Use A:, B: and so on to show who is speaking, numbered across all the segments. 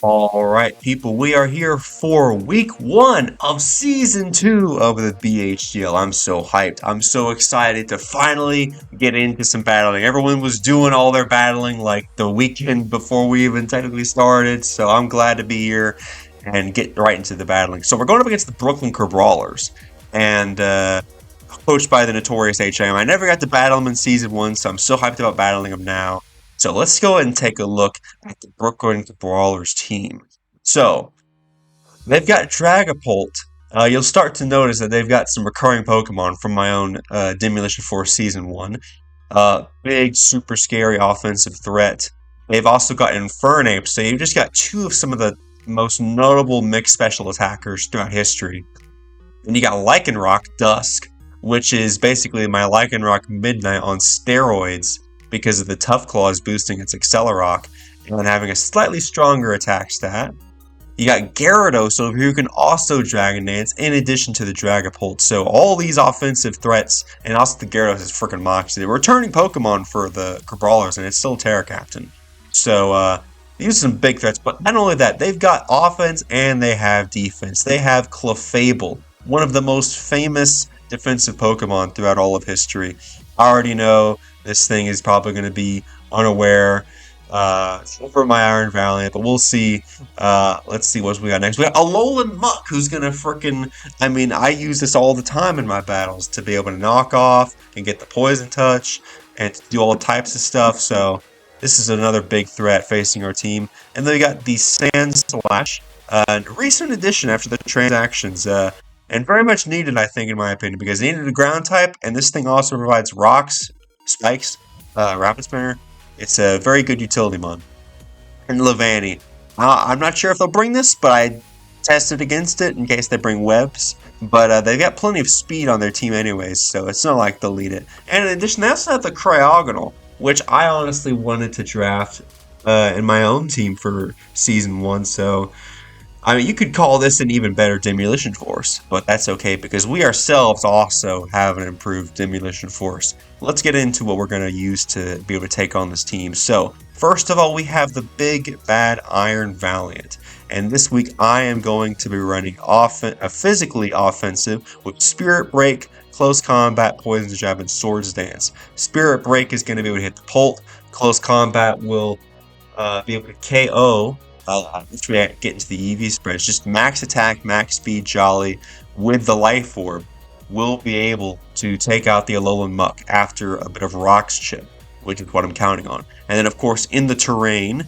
A: All right, people, we are here for week 1 of season 2 of the BHDL. I'm so hyped. I'm so excited to finally get into some battling. Everyone was doing all their battling like the weekend before we even technically started, so I'm glad to be here and get right into the battling. So we're going up against the Brooklyn Brawlers and coached by the Notorious H.I.M. I never got to battle them in season 1, so I'm so hyped about battling them now. So let's go ahead and take a look at the Brooklyn Brawlers team. So they've got Dragapult. You'll start to notice that they've got some recurring Pokemon from my own Demolition Force Season 1. Big, super scary offensive threat. They've also got Infernape, so you've just got two of some of the most notable mixed special attackers throughout history. And you got Lycanroc Dusk, which is basically my Lycanroc Midnight on steroids because of the Tough Claws boosting its Accelerock and having a slightly stronger attack stat. You got Gyarados over here who can also Dragon Dance in addition to the Dragapult. So all these offensive threats, and also the Gyarados is freaking Moxie. They're returning Pokemon for the Brawlers, and it's still Terra Captain. So these are some big threats, but not only that, they've got offense and they have defense. They have Clefable, one of the most famous defensive Pokemon throughout all of history. I already know this thing is probably going to be unaware over my Iron Valiant, but we'll see. Let's see what we got next. We got Alolan Muck, who's gonna frickin' I use this all the time in my battles to be able to knock off and get the poison touch and to do all types of stuff. So this is another big threat facing our team. And then we got the SANDSLASH, recent addition after the transactions. And very much needed, I think, in my opinion, because they needed a ground type, and this thing also provides rocks, spikes, rapid spinner. It's a very good utility mon. And Levani. I'm not sure if they'll bring this, but I tested against it in case they bring webs. But they've got plenty of speed on their team anyways, so it's not like they'll lead it. And in addition, they also have the Cryogonal, which I honestly wanted to draft in my own team for Season 1, so you could call this an even better Demolition Force, but that's okay because we ourselves also have an improved Demolition Force. Let's get into what we're going to use to be able to take on this team. So, first of all, we have the big bad Iron Valiant. And this week I am going to be running a physically offensive with Spirit Break, Close Combat, Poison Jab, and Swords Dance. Spirit Break is going to be able to hit the Pult. Close Combat will be able to KO. Let's get into the EV spreads. Just max attack, max speed, Jolly with the Life Orb will be able to take out the Alolan Muck after a bit of Rocks Chip, which is what I'm counting on. And then, of course, in the terrain,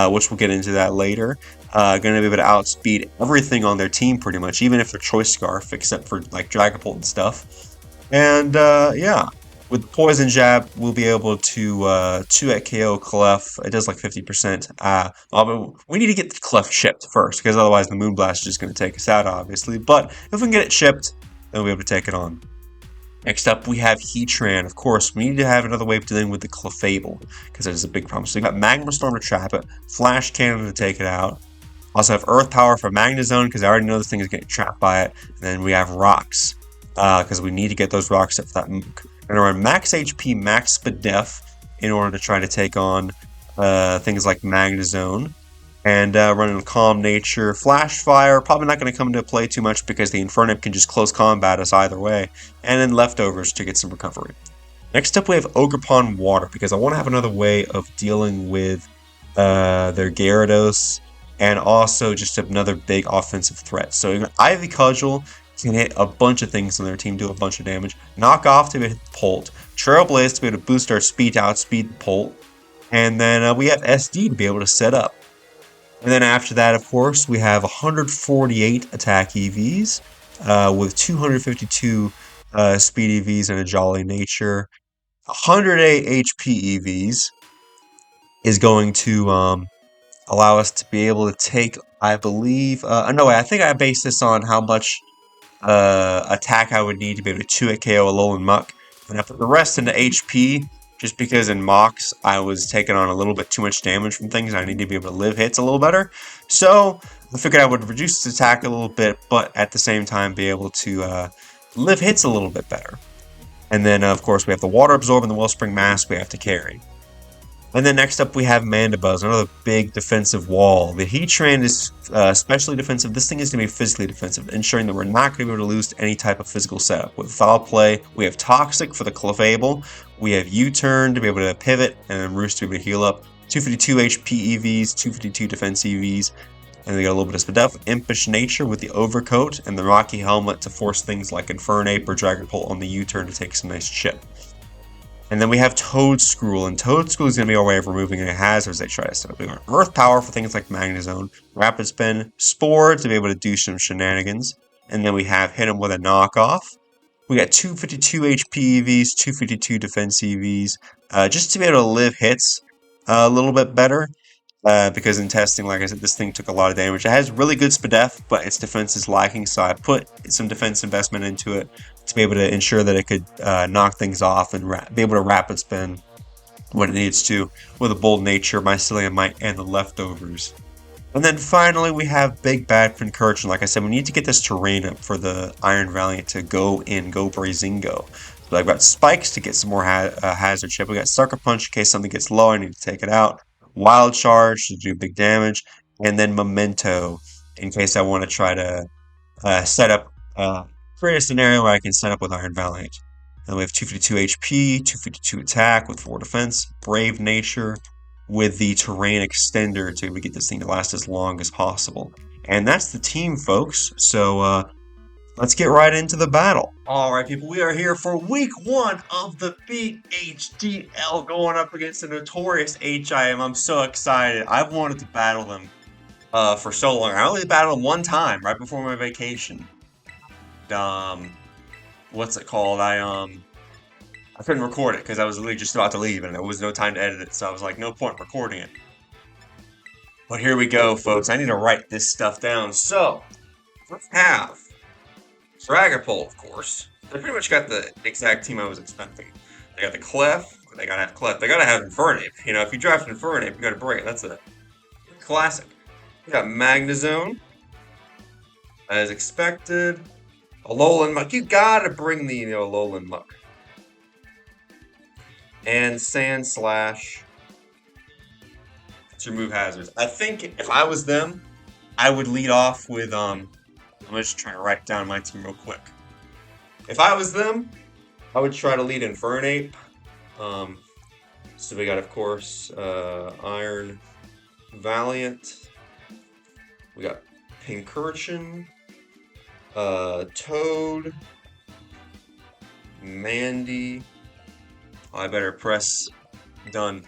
A: which we'll get into that later, going to be able to outspeed everything on their team pretty much, even if they're Choice Scarf, except for like Dragapult and stuff. And yeah. With the Poison Jab, we'll be able to 2-hit KO Clef. It does like 50%. But we need to get the Clef chipped first, because otherwise the Moonblast is just going to take us out, obviously. But if we can get it chipped, then we'll be able to take it on. Next up, we have Heatran. Of course, we need to have another way of dealing with the Clefable, because that is a big problem. So we got Magma Storm to trap it, Flash Cannon to take it out. Also have Earth Power for Magnezone, because I already know this thing is getting trapped by it. And then we have Rocks, because we need to get those rocks up for that Mook. We're going to run max HP, max Spadef in order to try to take on things like Magnezone. And running Calm Nature, Flash Fire, probably not going to come into play too much because the Infernape can just close combat us either way. And then Leftovers to get some recovery. Next up we have Ogerpon Water, because I want to have another way of dealing with their Gyarados and also just another big offensive threat. So Ivy Cudgel can hit a bunch of things on their team, do a bunch of damage. Knock Off to be able to hit the Pult. Trailblaze to be able to boost our speed to outspeed the Pult. And then we have SD to be able to set up. And then after that, of course, we have 148 attack EVs with 252 speed EVs and a Jolly Nature. 108 HP EVs is going to allow us to be able to take, I believe, I think I based this on how much attack I would need to be able to 2-hit KO Alolan Muck. And I put the rest into HP, just because in Mox I was taking on a little bit too much damage from things. I need to be able to live hits a little better. So I figured I would reduce its attack a little bit, but at the same time be able to live hits a little bit better. And then of course we have the Water Absorb and the Wellspring Mask we have to carry. And then next up we have Mandibuzz, another big defensive wall. The Heatran is especially defensive. This thing is going to be physically defensive, ensuring that we're not going to be able to lose to any type of physical setup. With Foul Play, we have Toxic for the Clefable, we have U-Turn to be able to pivot, and then Roost to be able to heal up. 252 HP EVs, 252 defense EVs, and we got a little bit of Spadef, Impish Nature with the Overcoat, and the Rocky Helmet to force things like Infernape or Dragapult on the U-Turn to take some nice chip. And then we have Toedscruel, and Toedscruel is going to be our way of removing any hazards they try to set up. We got Earth Power for things like Magnezone, Rapid Spin, Spore to be able to do some shenanigans, and then we have Hit him with a knockoff. We got 252 HP EVs, 252 defense EVs, just to be able to live hits a little bit better. Because in testing, like I said, this thing took a lot of damage. It has really good Spadef, but its defense is lacking, so I put some defense investment into it to be able to ensure that it could knock things off and be able to rapid spin when it needs to, with a bold nature, Mycelium Might, and the leftovers. And then finally, we have Big Bad Pincurchin. Like I said, we need to get this terrain up for the Iron Valiant to go Brazingo. So I've got Spikes to get some more hazard chip. We got Sucker Punch in case something gets low, I need to take it out. Wild Charge to do big damage. And then Memento in case I want to try to set up, create a scenario where I can set up with Iron Valiant. And we have 252 HP, 252 attack with 4 defense, Brave Nature, with the terrain extender to get this thing to last as long as possible. And that's the team, folks. So let's get right into the battle. Alright, people, we are here for week 1 of the BHDL going up against the Notorious H.I.M. I'm so excited. I've wanted to battle them for so long. I only battled them one time right before my vacation. What's it called? I couldn't record it because I was literally just about to leave and there was no time to edit it, so I was like, no point recording it. But here we go, folks. I need to write this stuff down. So, let's have Dragapult, of course. They pretty much got the exact team I was expecting. They got the Clef. They gotta have Clef. They gotta have Infernape. You know, if you draft Infernape, you gotta break. That's a classic. We got Magnezone. As expected. Alolan Muck. You gotta bring the Alolan Muck. And SANDSLASH to remove hazards. I think if I was them, I would lead off with I'm just trying to write down my team real quick. If I was them, I would try to lead Infernape. So we got, of course, Iron Valiant. We got Pincurchin, Toad, Mandy. I better press done.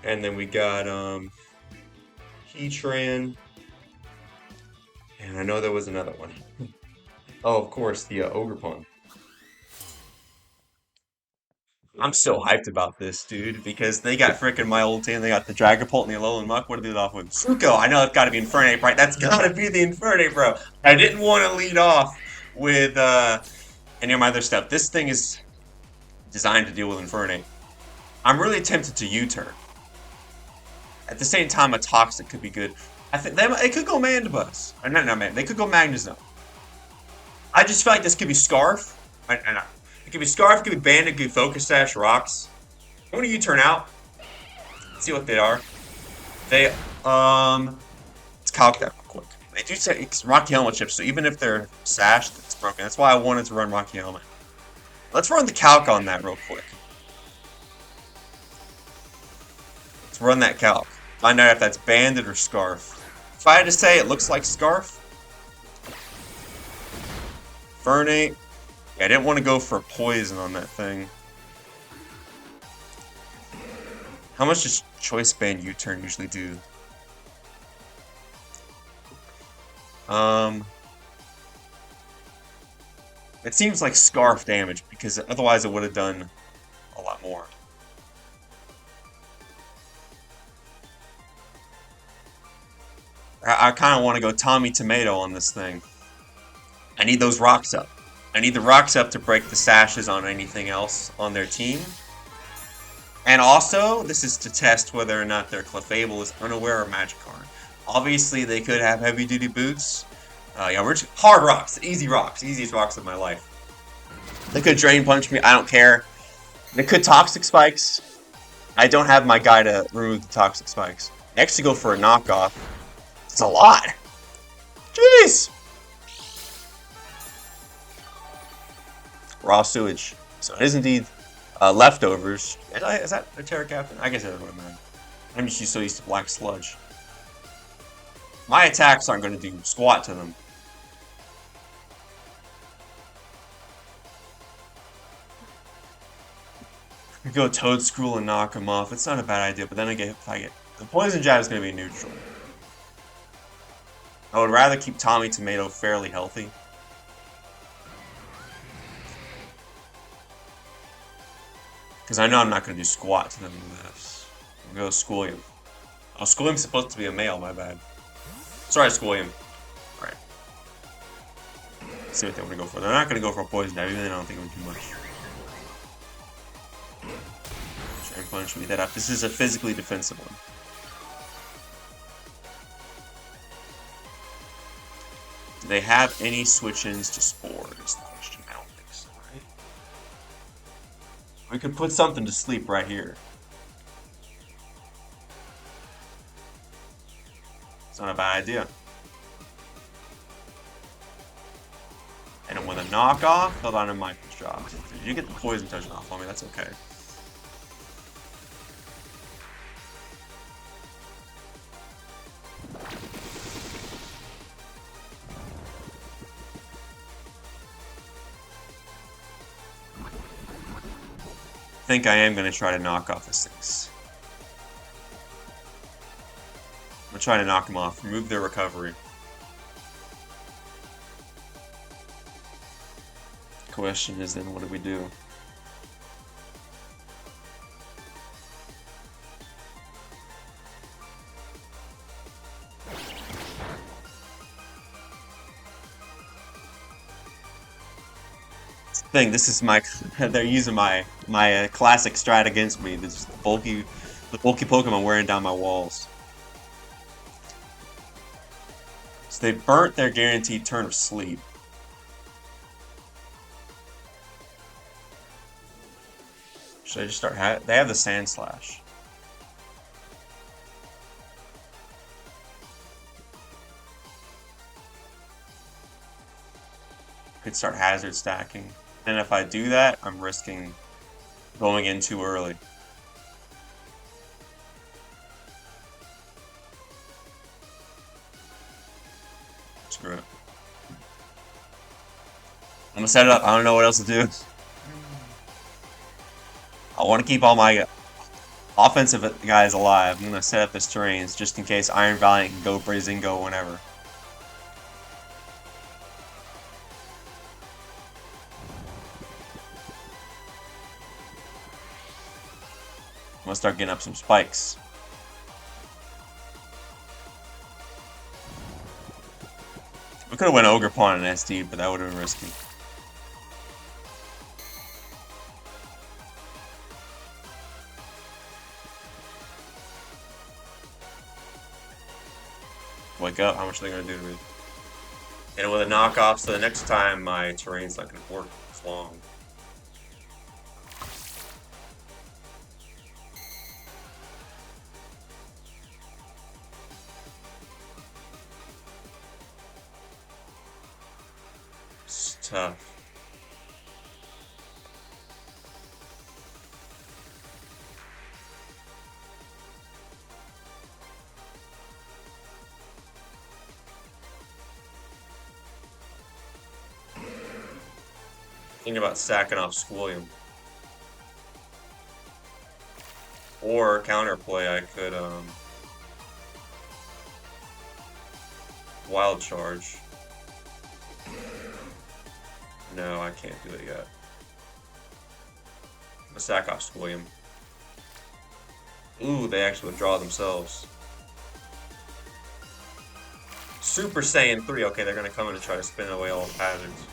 A: And then we got Heatran. And I know there was another one. Oh, of course, the Ogerpon. I'm so hyped about this, dude, because they got freaking my old team. They got the Dragapult and the Alolan Muck. What did they lead off with? Suko. I know it's got to be Infernape, right? That's got to be the Infernape, bro. I didn't want to lead off with any of my other stuff. This thing is designed to deal with Infernape. I'm really tempted to U-turn. At the same time, a Toxic could be good. I think they could go Mandibuzz. They could go Magnezone. I just feel like this could be Scarf. It could be Scarf, it could be Bandit, it could be Focus Sash, Rocks. I'm gonna U-turn out. Let's see what they are. Let's calc that real quick. They do say it's Rocky Helmet chips, so even if they're sashed, it's broken. That's why I wanted to run Rocky Helmet. Let's run the calc on that real quick. Let's run that calc. Find out if that's Bandit or Scarf. If I had to say, it looks like Scarf. Infernape. Yeah, I didn't want to go for poison on that thing. How much does Choice Band U-turn usually do? It seems like Scarf damage, because otherwise it would have done a lot more. I kind of want to go Tommy Tomato on this thing. I need those rocks up. I need the rocks up to break the sashes on anything else on their team. And also, this is to test whether or not their Clefable is unaware of Magikarp. Obviously, they could have heavy-duty boots. Yeah, we're just hard rocks, easy rocks, easiest rocks of my life. They could Drain Punch me, I don't care. They could Toxic Spikes. I don't have my guy to remove the toxic spikes. Next, to go for a knockoff. It's a lot. Jeez. Raw sewage. So it is indeed leftovers. Is that a Terra Captain? I guess it doesn't matter. I'm just so used to black sludge. My attacks aren't going to do squat to them. I go Toad Scroll and knock him off. It's not a bad idea, but then if I get the poison jab is going to be neutral. I would rather keep Tommy Tomato fairly healthy. Because I know I'm not going to do squat to them with this. I'll go Squilliam. Oh, Squilliam's supposed to be a male, my bad. Sorry, Squilliam. Alright. See what they want to go for. They're not going to go for a poison jab, even though I don't think it would do much. Try and punch me that up. This is a physically defensive one. Do they have any switch-ins to Spore? Is the question. I don't think so, right? We could put something to sleep right here. It's not a bad idea. And with a knockoff, hold on to Michael's job. Did you get the poison touch off on me? That's okay. I think I am going to try to knock off this thing. I'm going to try to knock them off. Remove their recovery. Question is then, what do we do? This is my they're using my classic strat against me. This is the bulky Pokemon wearing down my walls. So they burnt their guaranteed turn of sleep. Should I just start? They have the SANDSLASH. Could start hazard stacking. And if I do that, I'm risking going in too early. Screw it. I'm gonna set it up. I don't know what else to do. I want to keep all my offensive guys alive. I'm gonna set up this terrains just in case Iron Valiant can go Brazingo whenever. I'm gonna start getting up some spikes. We could have went Ogre Pawn and SD, but that would have been risky. Wake up, how much are they gonna do to me? And with a knockoff, so the next time my terrain's not gonna work as long. It's tough. Thinking about sacking off Squilliam. Or counterplay, I could wild charge. No, I can't do it yet. I'm gonna sack off Squilliam. Ooh, they actually withdraw themselves. Super Saiyan 3. Okay, they're gonna come in and try to spin away all the hazards.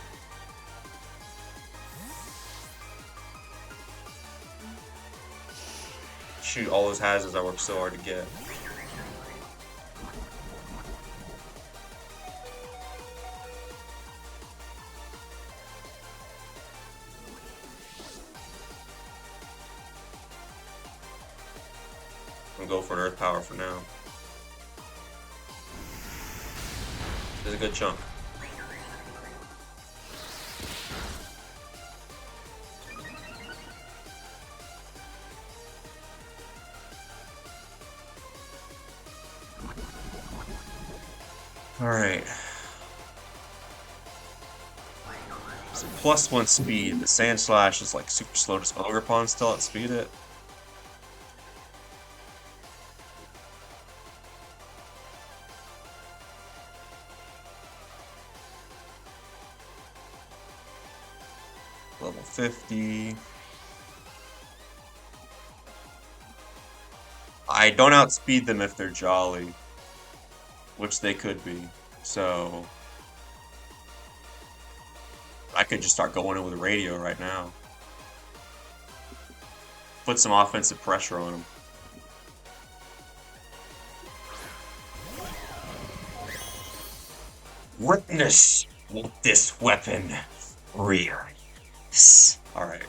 A: Shoot, all those hazards I worked so hard to get. I'm going for an Earth Power for now. There's a good chunk. Alright. So +1 speed. The SANDSLASH is like super slow. Does Ogerpon still outspeed it? Level 50. I don't outspeed them if they're jolly, which they could be. So I could just start going in with a radio right now. Put some offensive pressure on them. Witness what this weapon rears. Alright.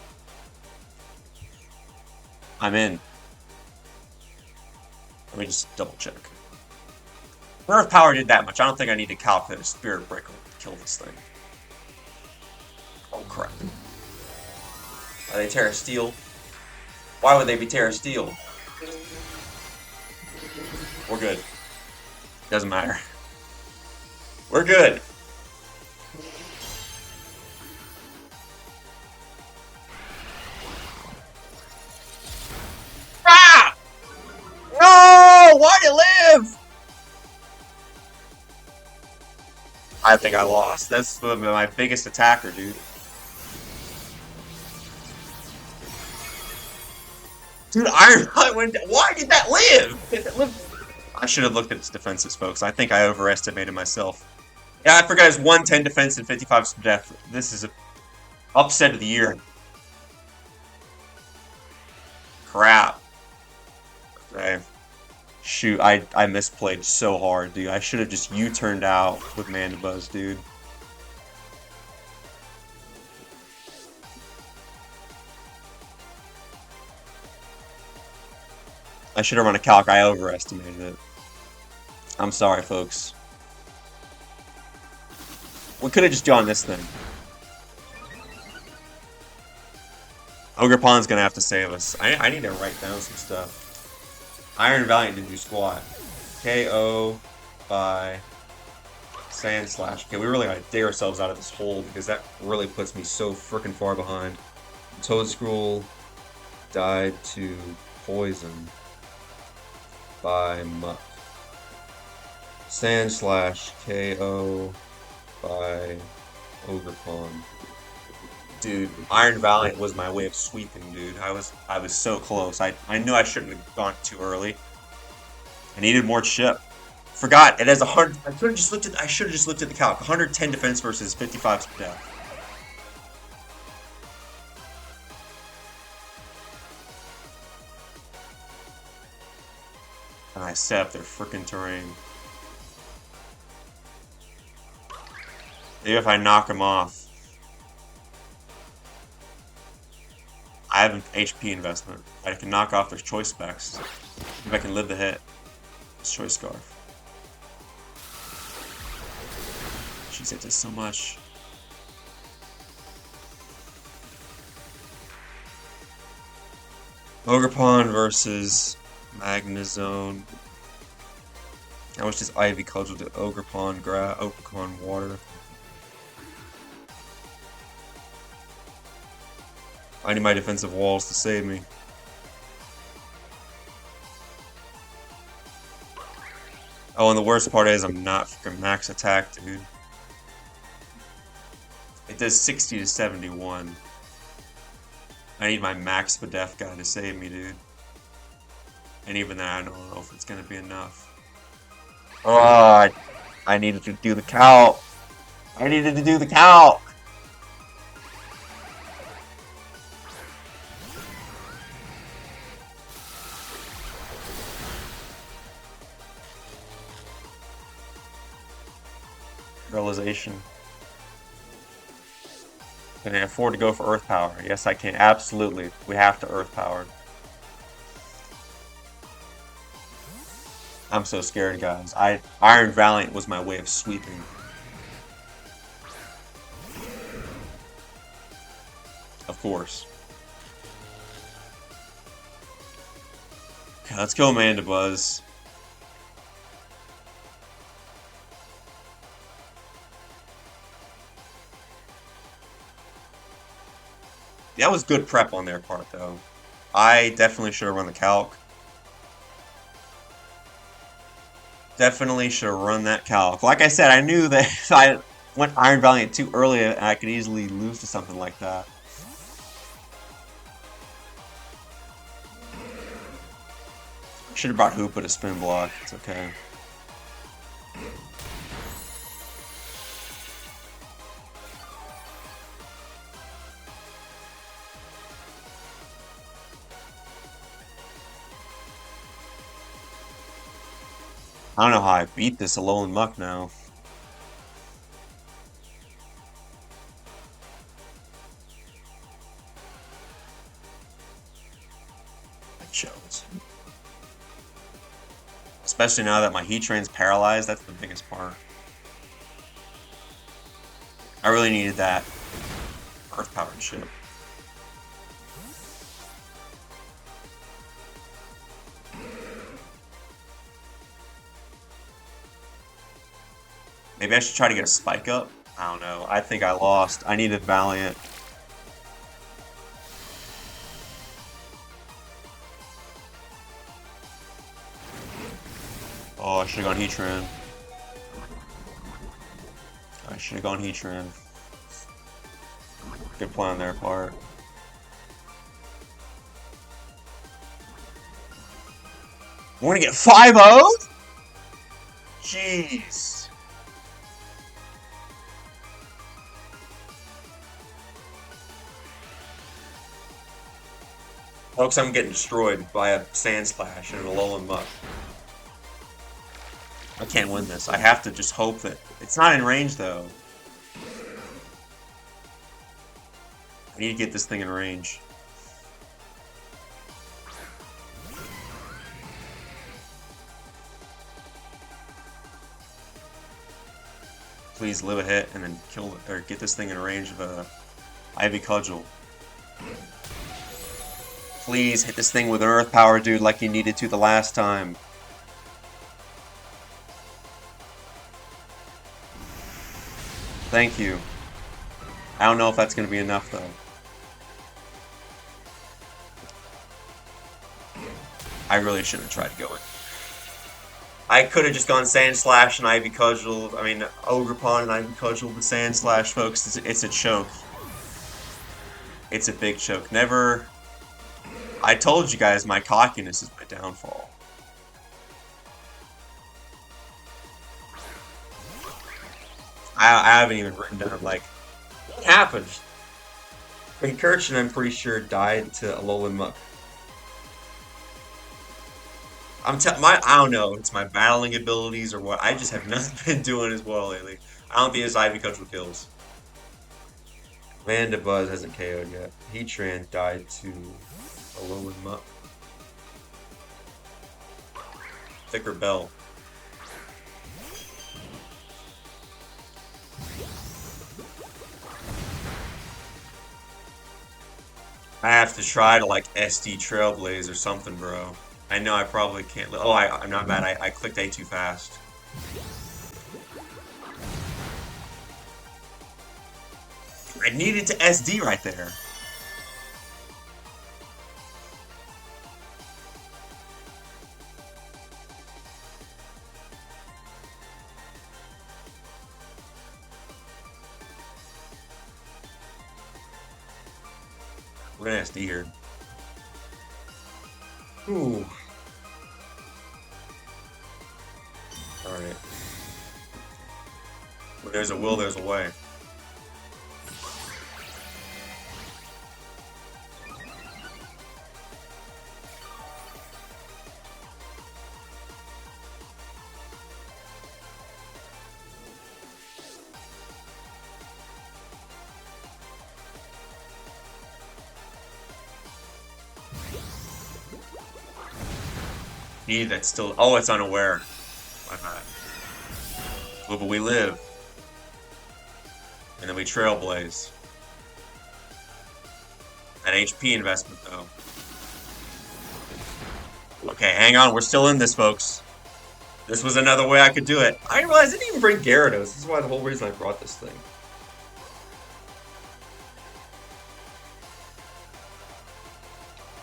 A: I'm in. Let me just double check. Earth Power did that much. I don't think I need to calculate a Spirit Breaker to kill this thing. Oh crap. Are they Terra Steel? Why would they be Terra Steel? We're good. Doesn't matter. We're good. Ah! No! Why'd it live? I think I lost. That's my biggest attacker, dude. Dude, Iron went. Why did that live? I should have looked at its defenses, folks. I think I overestimated myself. Yeah, I forgot it's 110 defense and 55 depth. This is a upset of the year. Crap. Okay. Shoot, I misplayed so hard, dude. I should have just U-turned out with Mandibuzz, dude. I should have run a calc. I overestimated it. I'm sorry, folks. We could have just done this thing. Ogerpon's gonna have to save us. I need to write down some stuff. Iron Valiant didn't do squat. KO by SANDSLASH. Okay, we really gotta dig ourselves out of this hole because that really puts me so freaking far behind. Toadscroll died to poison by Muck. SANDSLASH KO by Ogerpon. Dude, Iron Valiant was my way of sweeping, dude. I was so close. I knew I shouldn't have gone too early. I needed more chip. Forgot it has 100. I should have just looked at the calc. 110 defense versus 55 depth. And I set up their freaking terrain. Maybe if I knock them off. I have an HP investment. I can knock off their choice specs. If I can live the hit. It's choice scarf. Jeez, it does so much. Ogerpon versus Magnezone. How much does Ivy cudgel to Ogerpon, Ogerpon water? I need my defensive walls to save me. Oh, and the worst part is I'm not freaking max attack, dude. It does 60 to 71. I need my max Def guy to save me, dude. And even then, I don't know if it's gonna be enough. Oh, I needed to do the calc. I needed to do the calc. Realization. Can I afford to go for Earth Power? Yes, I can. Absolutely. We have to Earth Power. I'm so scared, guys. Iron Valiant was my way of sweeping. Of course. Okay, let's go, Amanda Buzz. That was good prep on their part, though. I definitely should have run the calc. Definitely should have run that calc. Like I said, I knew that if I went Iron Valiant too early, I could easily lose to something like that. Should have brought Hoopa to spin block. It's okay. I don't know how I beat this Alolan Muck now. I chose. Especially now that my Heatran's paralyzed, that's the biggest part. I really needed that Earth-powered ship. Maybe I should try to get a spike up? I don't know. I think I lost. I needed Valiant. Oh, I should have gone Heatran. I should have gone Heatran. Good play on their part. We're gonna get 5-0? Jeez. Folks, I'm getting destroyed by a SANDSLASH and a Alolan Muck. I can't win this. I have to just hope that... It's not in range, though. I need to get this thing in range. Please live a hit and then kill or get this thing in range of a Ivy Cudgel. Please hit this thing with an Earth Power, dude, like you needed to the last time. Thank you. I don't know if that's going to be enough, though. I really shouldn't have tried to go in. I could have just gone SANDSLASH and Ivy Cudgel. I mean, Ogerpon and Ivy Cudgel with SANDSLASH, folks. It's a choke. It's a big choke. Never... I told you guys my cockiness is my downfall. I haven't even written down, like, what happened? Incursion, I'm pretty sure, died to Alolan Muck. I don't know, it's my battling abilities or what. I just have not been doing as well lately. I don't think his Ivy Cudgel kills. Vandabuzz hasn't KO'd yet. Heatran died to Alolan Muck. Thicker Bell. I have to try to like SD Trailblaze or something, bro. I know I probably can't. Oh, I'm not bad. I clicked A too fast. I needed to SD right there. We're gonna SD here. Ooh. Alright. When there's a will, there's a way. Gee, that's still. Oh, it's unaware. My bad. Well, but we live, and then we trailblaze. An HP investment, though. Okay, hang on. We're still in this, folks. This was another way I could do it. I didn't realize I didn't even bring Gyarados. This is why the whole reason I brought this thing.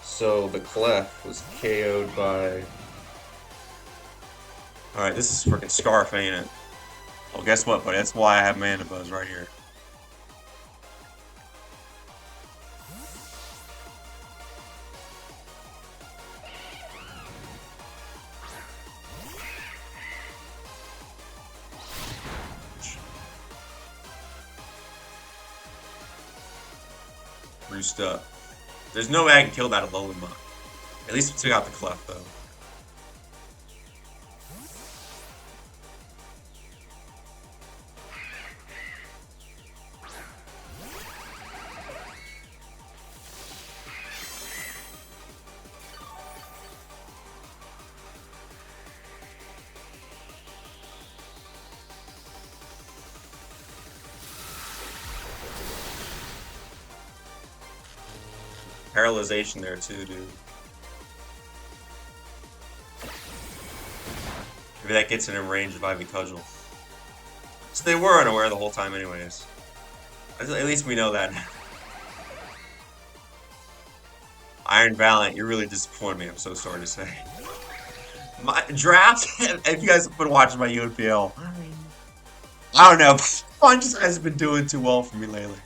A: So the Clef was KO'd by... Alright, this is freaking Scarf, ain't it? Well, guess what, buddy? That's why I have Mana Buzz right here. Roost up. There's no way I can kill that Alolan Muck. At least we took out the Clef, though. Paralyzation there too, dude. Maybe that gets it in range of Ivy Cudgel. So they were unaware the whole time anyways. At least we know that now. Iron Valiant, you really disappointed me, I'm so sorry to say. My draft, if you guys have been watching my UNPL, I don't know, Fun just hasn't been doing too well for me lately.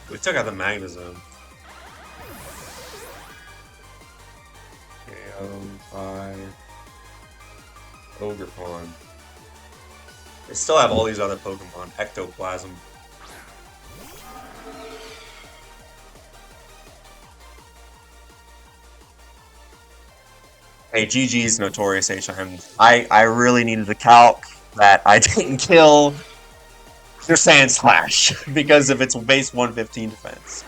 A: We took out the Magnezone. KO'd by Ogerpon. They still have all these other Pokemon. Ectoplasm. Hey, GG's Notorious H.I.M. I really needed to calc that I didn't kill your SANDSLASH because of its base 115 defense.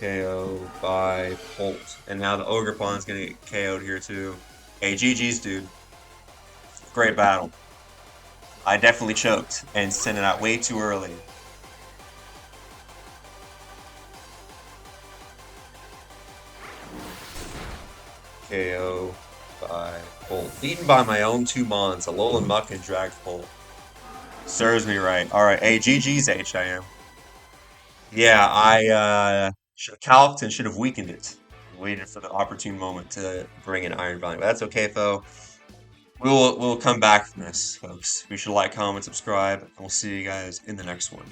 A: KO by Bolt. And now the Ogerpon's gonna get KO'd here too. Hey, GG's, dude. Great battle. I definitely choked and sent it out way too early. KO by Bolt. Beaten by my own two mons, Alolan Muck and Dragapult. Serves me right. Alright, hey, GG's H.I.M. Yeah, I should have calced and should have weakened it. Waited for the opportune moment to bring in Iron Valiant. But that's okay, though. We'll come back from this, folks. Be sure to like, comment, subscribe, and we'll see you guys in the next one.